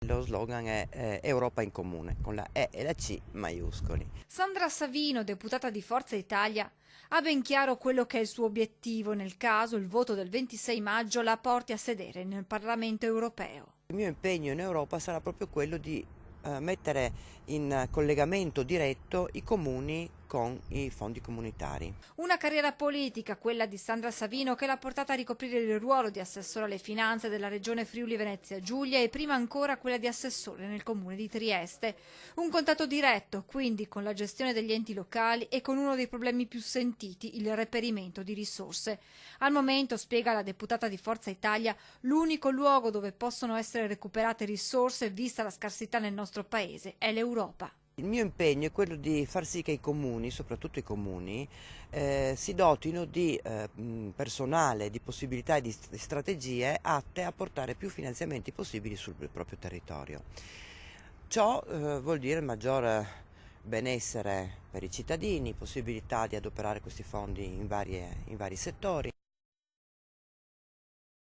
Lo slogan è Europa in comune, con la E e la C maiuscoli. Sandra Savino, deputata di Forza Italia, ha ben chiaro quello che è il suo obiettivo nel caso il voto del 26 maggio la porti a sedere nel Parlamento europeo. Il mio impegno in Europa sarà proprio quello di mettere in collegamento diretto i comuni con i fondi comunitari. Una carriera politica, quella di Sandra Savino, che l'ha portata a ricoprire il ruolo di assessore alle finanze della regione Friuli Venezia Giulia e prima ancora quella di assessore nel comune di Trieste. Un contatto diretto, quindi, con la gestione degli enti locali e con uno dei problemi più sentiti, il reperimento di risorse. Al momento, spiega la deputata di Forza Italia, l'unico luogo dove possono essere recuperate risorse, vista la scarsità nel nostro paese, è l'Europa. Il mio impegno è quello di far sì che i comuni, soprattutto i comuni, si dotino di personale, di possibilità e di strategie atte a portare più finanziamenti possibili sul proprio territorio. Ciò vuol dire maggior benessere per i cittadini, possibilità di adoperare questi fondi in vari settori.